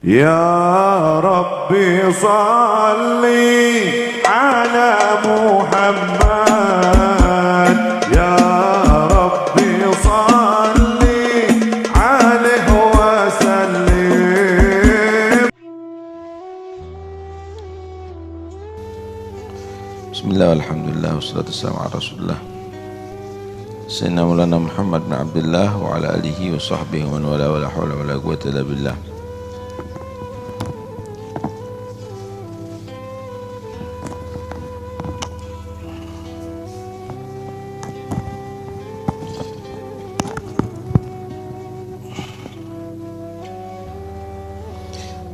يا ربي صل على محمد يا ربي صل عليه وسلم. Bismillah, alhamdulillah, wassalatu wassalamu ala rasulullah Sayyidina Maulana Muhammad bin Abdullah wa ala alihi wa sahbihi wa man wala wa la hawla wa la quwwata illa billah.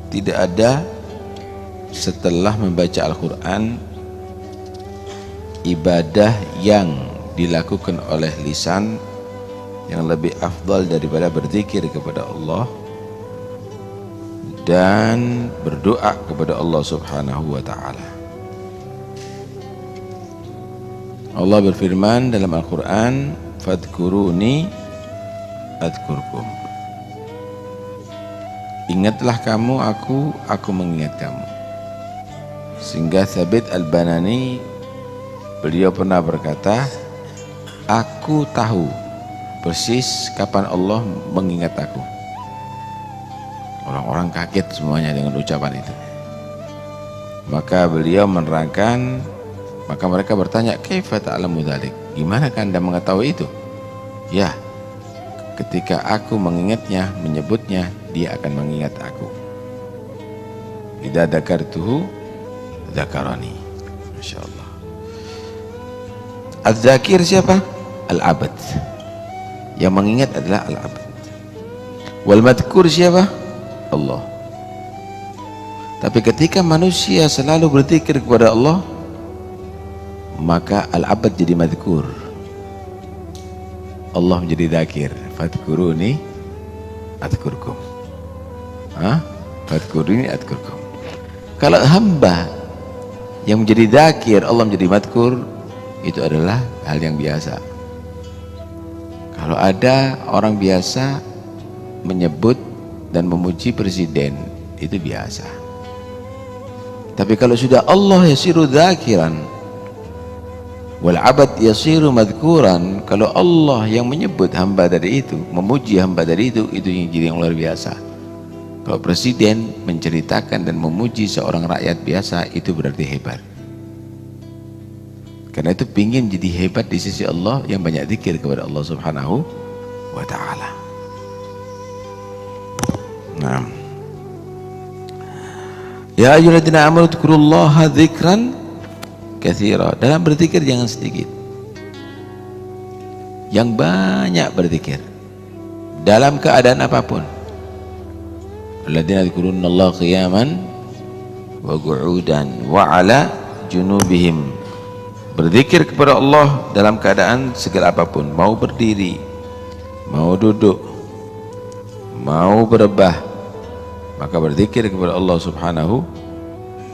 Tidak ada setelah membaca Al-Quran ibadah yang dilakukan oleh lisan yang lebih afdal daripada berzikir kepada Allah dan berdoa kepada Allah Subhanahu wa ta'ala. Allah berfirman dalam Al-Quran, fadhkuruni adhkurkum. Ingatlah kamu aku mengingat kamu. Sehingga Thabit Al-Banani, beliau pernah berkata, aku tahu persis kapan Allah mengingat aku. Orang-orang kaget semuanya dengan ucapan itu. Maka beliau menerangkan, maka mereka bertanya, kaifa ta'lamu dzalik? Gimana kan Anda mengetahui itu? Ya, ketika aku mengingatnya, menyebutnya, dia akan mengingat aku. Idza dzakartuhu dzakarani. Masyaallah. Az-zakir siapa? Al-abad. Yang mengingat adalah al-abad. Wal madhkur siapa? Allah. Tapi ketika manusia selalu berzikir kepada Allah, maka al-abad jadi madhkur, Allah menjadi dzakir. Fadhkuruni adhkurkum. Fadhkuruni adhkurkum. Kalau hamba yang menjadi dzakir, Allah menjadi madhkur, itu adalah hal yang biasa. Kalau ada orang biasa menyebut dan memuji presiden, itu biasa. Tapi kalau sudah Allah yasiru dzakiran wal abad yasiru madhkuran, kalau Allah yang menyebut hamba dari itu, memuji hamba dari itu yang jadi yang luar biasa. Kalau presiden menceritakan dan memuji seorang rakyat biasa, itu berarti hebat. Karena itu pingin jadi hebat di sisi Allah, yang banyak zikir kepada Allah Subhanahu wa ta'ala. Nah, ya ayyuhalladzina amanu dzkurullaha dzikran katsira. Dalam berzikir jangan sedikit, yang banyak berzikir dalam keadaan apapun. Alladzina yadhkurunallaha qiyaman wa qu'udan wa 'ala junubihim. Berzikir kepada Allah dalam keadaan segala apapun, mau berdiri, mau duduk, mau berebah, maka berzikir kepada Allah Subhanahu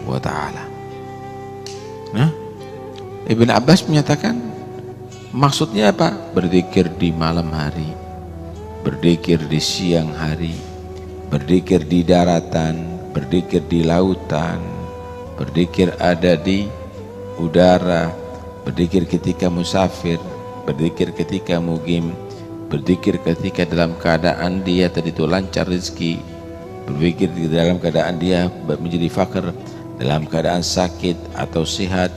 wa ta'ala. Nah, Ibn Abbas menyatakan, maksudnya apa? Berzikir di malam hari, berzikir di siang hari, berzikir di daratan, berzikir di lautan, berzikir ada di udara, berzikir ketika musafir, berzikir ketika mukim, berzikir ketika dalam keadaan dia tadi itu lancar rezeki, berzikir di dalam keadaan dia menjadi fakir, dalam keadaan sakit atau sehat,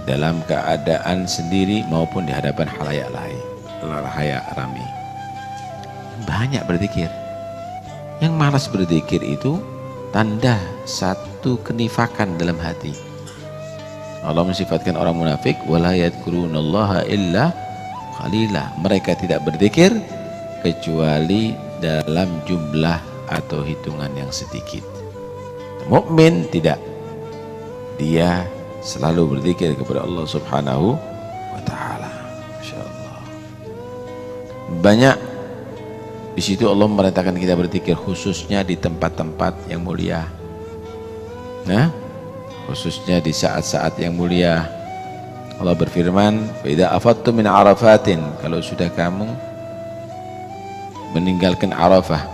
dalam keadaan sendiri maupun di hadapan khalayak ramai. Banyak berzikir. Yang malas berzikir itu tanda satu kenifakan dalam hati. Allah mensifatkan orang munafik, wala yadhkurunallaha illa qalila. Mereka tidak berzikir kecuali dalam jumlah atau hitungan yang sedikit. Mukmin tidak, dia selalu berzikir kepada Allah Subhanahu wa ta'ala. Masyaallah. Banyak di situ Allah merintahkan kita berzikir, khususnya di tempat-tempat yang mulia. Nah, khususnya di saat-saat yang mulia. Allah berfirman, fa idza afattum min arafatin, kalau sudah kamu meninggalkan Arafah,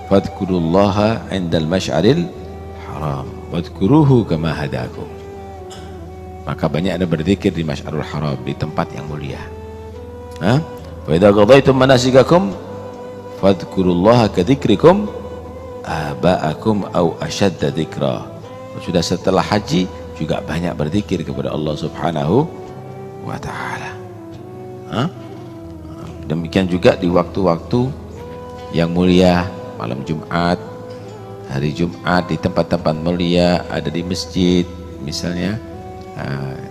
fadhkurullaha 'indal masy'aril haram wadhkuruhu kama hadakum. Maka banyak Anda berzikir di Masy'arul Haram, di tempat yang mulia. Fa idza qadaytum manasikakum fadhkurullaha kadzikrikum aba'akum aw ashadda dzikra. Sudah setelah haji juga banyak berzikir kepada Allah Subhanahu wa taala. Demikian juga di waktu-waktu yang mulia, malam Jumat, hari Jumat, di tempat-tempat mulia, ada di masjid misalnya,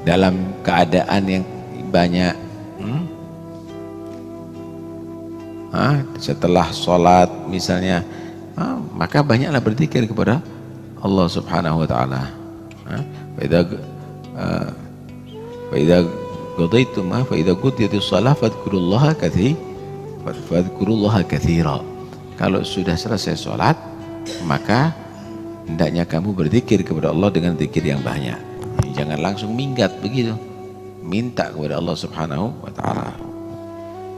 dalam keadaan yang banyak, setelah sholat misalnya, maka banyaklah berzikir kepada Allah Subhanahu wa taala. Fa idza qudiyatis shalah fadhkurullaha katsira. Kalau sudah selesai sholat, maka hendaknya kamu berzikir kepada Allah dengan zikir yang banyak. Jangan langsung minggat begitu, minta kepada Allah Subhanahu wa taala.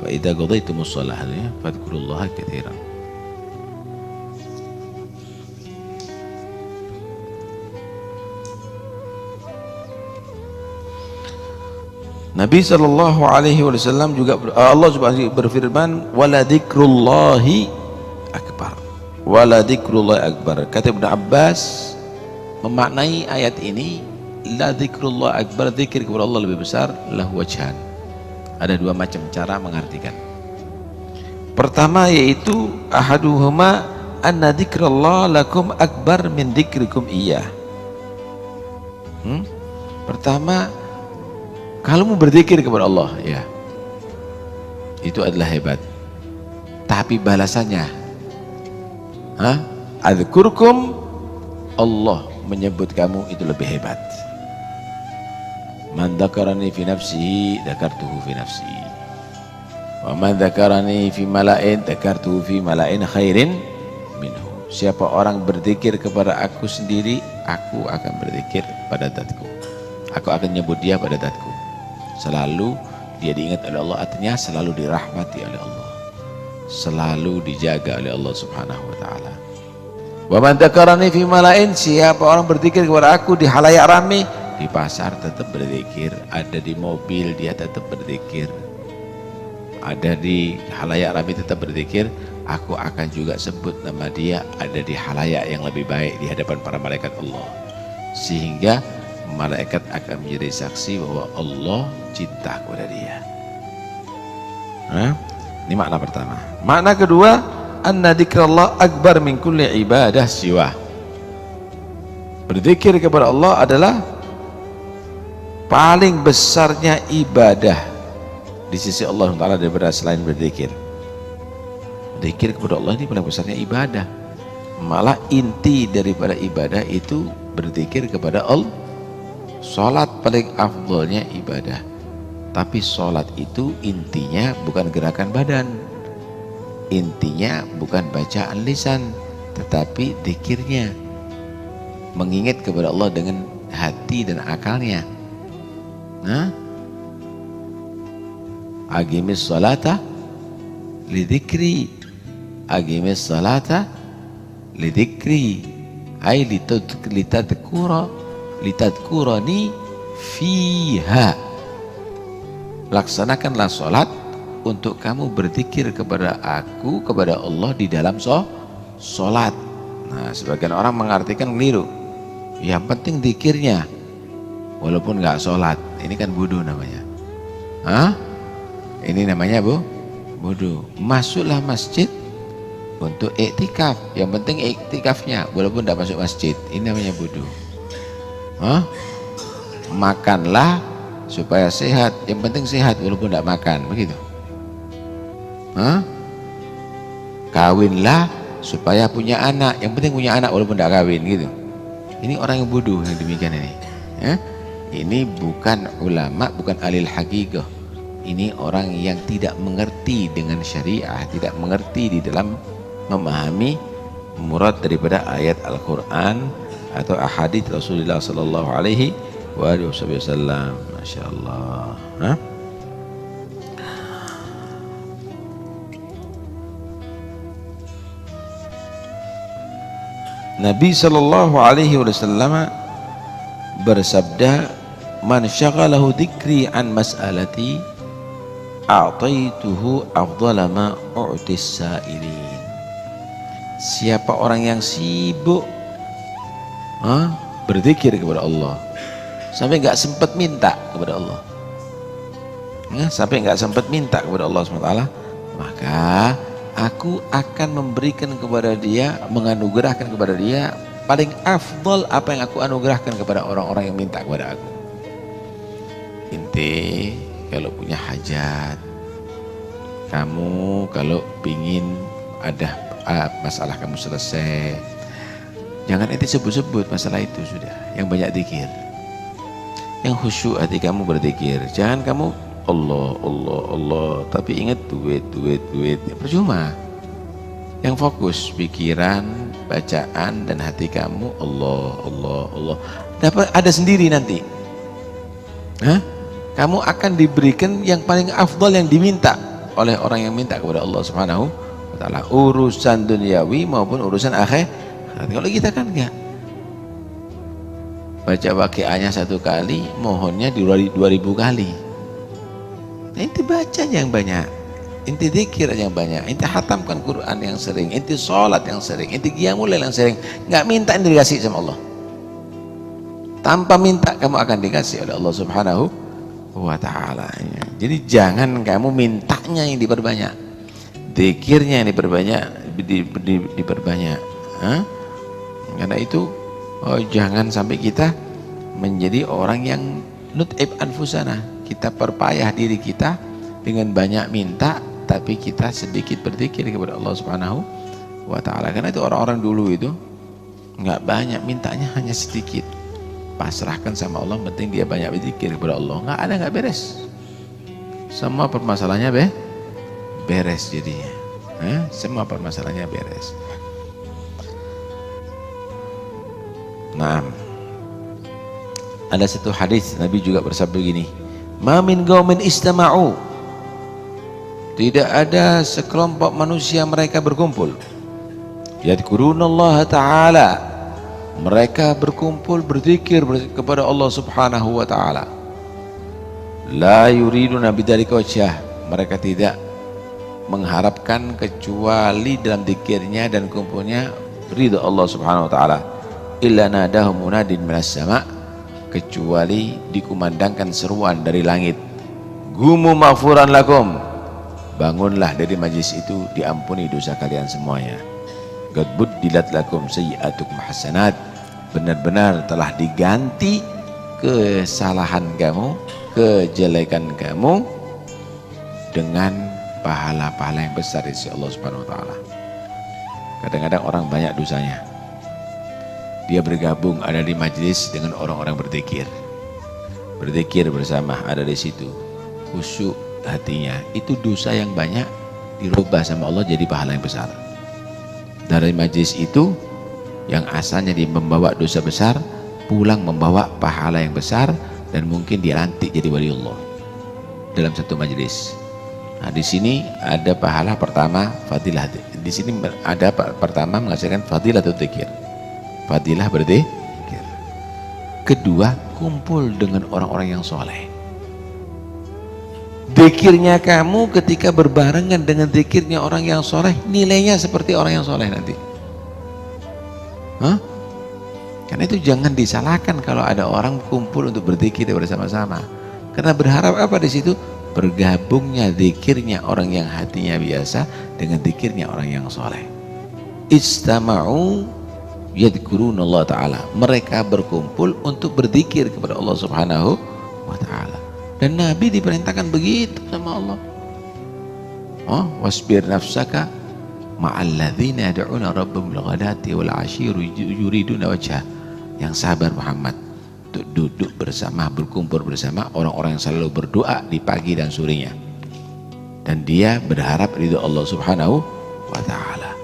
Fa idza qadaytumus shalah fadhkurullaha katsira. Nabi sallallahu alaihi wasallam juga, Allah Subhanahu berfirman, wala dzikrullahi akbar. Wala dzikrullahi akbar. Kata Ibnu Abbas memaknai ayat ini, la dzikrullah akbar, zikir kepada Allah lebih besar, lahu wajhan. Ada dua macam cara mengartikan. Pertama yaitu ahaduhuma anna dzikrullah lakum akbar min dzikrikum iyyah. Pertama, kalau mau berzikir kepada Allah, ya, itu adalah hebat. Tapi balasannya, adzkurkum, Allah menyebut kamu itu lebih hebat. Man dzakarani fi nafsihi dzakartuhu fi nafsi. Wa man dzakarani fi mala'in dzakartuhu fi mala'in khairin minhu. Siapa orang berzikir kepada aku sendiri, aku akan berzikir pada zatku. Aku akan nyebut dia pada zatku. Selalu dia diingat oleh Allah, artinya selalu dirahmati oleh Allah, selalu dijaga oleh Allah Subhanahu wa taala. Wa man dzakarani fi mala'in, siapa orang berzikir kepada aku di halayak ramai, di pasar tetap berzikir, ada di mobil dia tetap berzikir, ada di halayak ramai tetap berzikir, aku akan juga sebut nama dia ada di halayak yang lebih baik di hadapan para malaikat Allah, sehingga malaikat akan menjadi saksi bahwa Allah cinta kepada dia. Ini makna pertama. Makna kedua, anna dzikrullah akbar min kulli ibadah siwa. Berzikir kepada Allah adalah paling besarnya ibadah di sisi Allah Taala daripada selain berzikir. Zikir kepada Allah ini paling besarnya ibadah. Malah inti daripada ibadah itu berzikir kepada Allah. Salat paling afdolnya ibadah, tapi salat itu intinya bukan gerakan badan, intinya bukan bacaan lisan, tetapi zikirnya, mengingat kepada Allah dengan hati dan akalnya. Aqimis salata lidzikri, aqimis salata lidzikri, ay litadkurani fiha. Laksanakanlah sholat untuk kamu berzikir kepada aku, kepada Allah di dalam sholat. Nah, sebagian orang mengartikan keliru, yang penting zikirnya walaupun nggak sholat. Ini kan bodoh namanya. Ini namanya bodoh. Masuklah masjid untuk iktikaf, yang penting iktikafnya walaupun tidak masuk masjid. Ini namanya bodoh. Makanlah supaya sehat, yang penting sehat walaupun tidak makan, begitu. Kawinlah supaya punya anak, yang penting punya anak walaupun tidak kawin, gitu. Ini orang yang bodoh yang demikian ini. Ini bukan ulama, bukan alil haqiqah. Ini orang yang tidak mengerti dengan syariah, tidak mengerti di dalam memahami murad daripada ayat Al-Quran atau ahadits Rasulullah sallallahu alaihi wasallam. Masya Allah. Nabi sallallahu alaihi wasallam bersabda, "Man syaghalahu dzikri an mas'alati a'taituhu afdhala ma u'tis sa'ilin." Siapa orang yang sibuk berzikir kepada Allah sampai nggak sempat minta kepada Allah, sampai nggak sempat minta kepada Allah SWT, maka aku akan memberikan kepada dia, menganugerahkan kepada dia paling afdal apa yang aku anugerahkan kepada orang-orang yang minta kepada aku. Inti kalau punya hajat, kamu kalau pingin ada masalah kamu selesai, jangan ente sebut-sebut masalah itu, sudah yang banyak zikir, yang khusyuk hati kamu berzikir. Jangan kamu Allah Allah Allah tapi ingat duit percuma. Yang fokus pikiran, bacaan dan hati kamu Allah Allah Allah, dapat ada sendiri nanti. Kamu akan diberikan yang paling afdal yang diminta oleh orang yang minta kepada Allah Subhanahu wa ta'ala, urusan duniawi maupun urusan akhir. Kalau kita kan enggak, baca waqiahnya 1 kali, mohonnya 2000 kali. Nah, inti baca yang banyak, inti zikir yang banyak, inti hatamkan Quran yang sering, inti sholat yang sering, inti qiyamul lail yang sering. Enggak minta yang dikasih sama Allah, tanpa minta kamu akan dikasih oleh Allah Subhanahu wa ta'ala. Jadi jangan kamu mintanya yang diperbanyak, zikirnya yang diperbanyak. Karena itu jangan sampai kita menjadi orang yang nut'ib anfusana, kita perpayah diri kita dengan banyak minta tapi kita sedikit berzikir kepada Allah Subhanahu wa ta'ala. Karena itu orang-orang dulu itu nggak banyak mintanya, hanya sedikit, pasrahkan sama Allah, penting dia banyak berzikir kepada Allah. Nggak beres, semua permasalahannya beres jadinya. Semua permasalahannya beres. Nah, ada satu hadis Nabi juga bersabda begini, "Ma min qaumin istama'u." Tidak ada sekelompok manusia mereka berkumpul, yadhkurunallaha ta'ala, mereka berkumpul berzikir kepada Allah Subhanahu wa ta'ala, la yuriduna bidzalika wajhah, mereka tidak mengharapkan kecuali dalam zikirnya dan kumpulnya ridha Allah Subhanahu wa ta'ala, illa nadahum munadin minas sama', kecuali dikumandangkan seruan dari langit, gumu maghfuran lakum, bangunlah dari majlis itu, diampuni dosa kalian semuanya, qad buddilat lakum sayyi'atukum hasanat, benar-benar telah diganti kesalahan kamu, kejelekan kamu dengan pahala-pahala yang besar dari Allah Subhanahu wa ta'ala. Kadang-kadang orang banyak dosanya, dia bergabung ada di majlis dengan orang-orang berzikir bersama, ada di situ khusyuk hatinya, itu dosa yang banyak dirubah sama Allah jadi pahala yang besar. Dari majlis itu yang asalnya dia membawa dosa besar, pulang membawa pahala yang besar, dan mungkin dia nanti jadi wali Allah dalam satu majlis. Nah, di sini ada pahala pertama, fadilah. Di sini ada pertama menghasilkan fadilah dzikir, fadilah berzikir. Kedua, kumpul dengan orang-orang yang soleh. Zikirnya kamu ketika berbarengan dengan zikirnya orang yang soleh, nilainya seperti orang yang soleh nanti. Karena itu jangan disalahkan kalau ada orang kumpul untuk berzikir bersama-sama. Karena berharap apa di situ? Bergabungnya zikirnya orang yang hatinya biasa dengan zikirnya orang yang soleh. Istama'u yadhkurunallah ta'ala, mereka berkumpul untuk berzikir kepada Allah Subhanahu wa ta'ala. Dan Nabi diperintahkan begitu sama Allah. Wasbir nafsaka ma'alladzina yad'una rabbahum bil ghadati wal 'ashyi yuriduna wajhah. Yang sabar Muhammad untuk duduk bersama, berkumpul bersama orang-orang yang selalu berdoa di pagi dan sorenya, dan dia berharap ridho Allah Subhanahu wa ta'ala.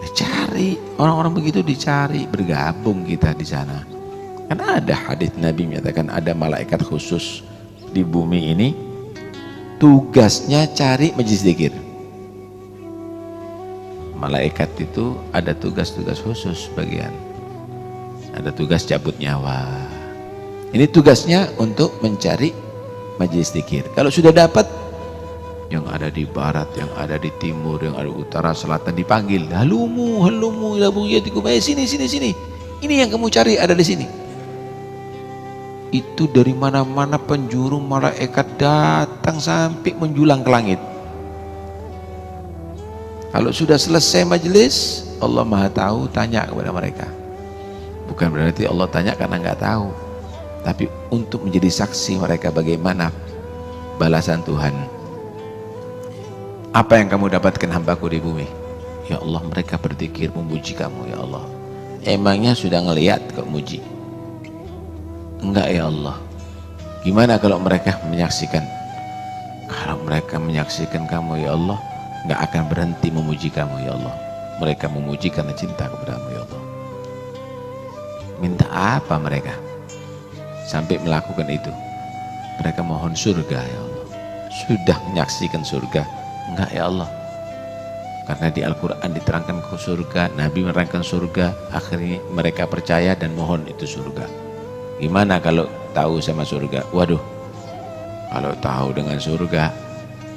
Dicari orang-orang begitu, dicari, bergabung kita di sana. Karena ada hadis Nabi menyatakan ada malaikat khusus di bumi ini, tugasnya cari majlis zikir. malaikat itu ada tugas-tugas khusus bagian. Ada tugas cabut nyawa. Ini tugasnya untuk mencari majelis zikir. Kalau sudah dapat, yang ada di barat, yang ada di timur, yang ada utara, selatan dipanggil. Halumu, halumu, ila bughiyatikum. Sini, sini, sini. Ini yang kamu cari ada di sini. Itu dari mana-mana penjuru malaikat datang sampai menjulang ke langit. Kalau sudah selesai majelis, Allah Maha Tahu, tanya kepada mereka. Bukan berarti Allah tanya karena nggak tahu, tapi untuk menjadi saksi mereka bagaimana balasan Tuhan. Apa yang kamu dapatkan hambaku di bumi? Ya Allah, mereka berzikir memuji kamu ya Allah. Emangnya sudah ngelihat kok muji? Enggak ya Allah. Gimana kalau mereka menyaksikan? Kalau mereka menyaksikan kamu ya Allah, nggak akan berhenti memuji kamu ya Allah. Mereka memuji karena cinta kepadamu ya Allah. Minta apa mereka sampai melakukan itu? Mereka mohon surga ya Allah. Sudah menyaksikan surga? Enggak ya Allah. Karena di Al-Quran diterangkan ke surga, Nabi menerangkan surga, akhirnya mereka percaya dan mohon itu surga. Gimana kalau tahu sama surga? Waduh, kalau tahu dengan surga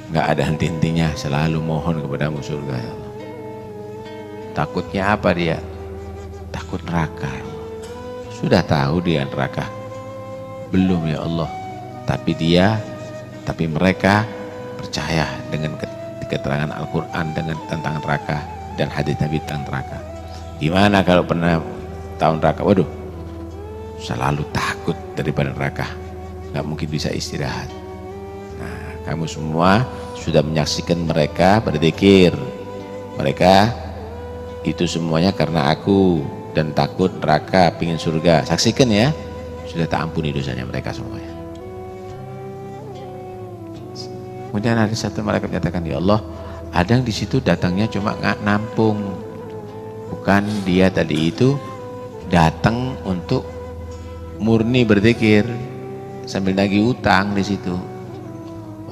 nggak ada henti-hentinya, selalu mohon kepadamu surga ya Allah. Takutnya apa dia? Takut neraka ya Allah. Sudah tahu dia neraka? Belum ya Allah. Tapi mereka percaya dengan keterangan Al-Quran dengan tentang neraka dan hadis Nabi tentang neraka. Gimana kalau pernah tahu neraka? Waduh, selalu takut daripada neraka, nggak mungkin bisa istirahat. Nah, kamu semua sudah menyaksikan mereka berzikir. Mereka itu semuanya karena aku dan takut neraka, pingin surga. Saksikan ya, sudah tak ampuni dosanya mereka semuanya. Kemudian ada satu malaikat menyatakan, ya Allah, ada yang di situ datangnya cuma nggak nampung, bukan dia tadi itu datang untuk murni berzikir sambil nagih utang di situ.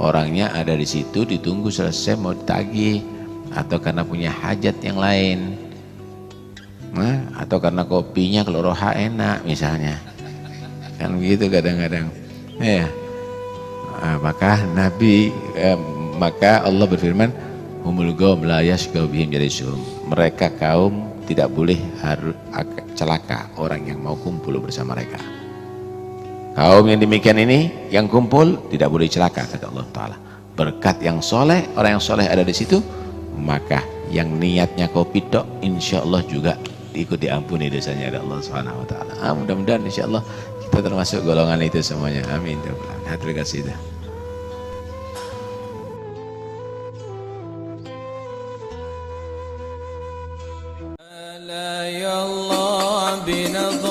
Orangnya ada di situ ditunggu selesai mau ditagih, atau karena punya hajat yang lain, atau karena kopinya keloroha enak misalnya, kan gitu kadang-kadang ya. Maka Allah berfirman, humul qaum la yashqa bihim jalisuhum. Mereka kaum tidak boleh harus celaka orang yang mau kumpul bersama mereka. Kaum yang demikian ini yang kumpul tidak boleh celaka kata Allah Ta'ala. Berkat yang soleh, orang yang soleh ada di situ, maka yang niatnya kopi dok insya Allah juga ikut diampuni dosanya oleh Allah Subhanahu Wa Ta'ala. Mudah-mudahan insya Allah kita termasuk golongan itu semuanya. Amin. Terima kasih. يا الله بنظر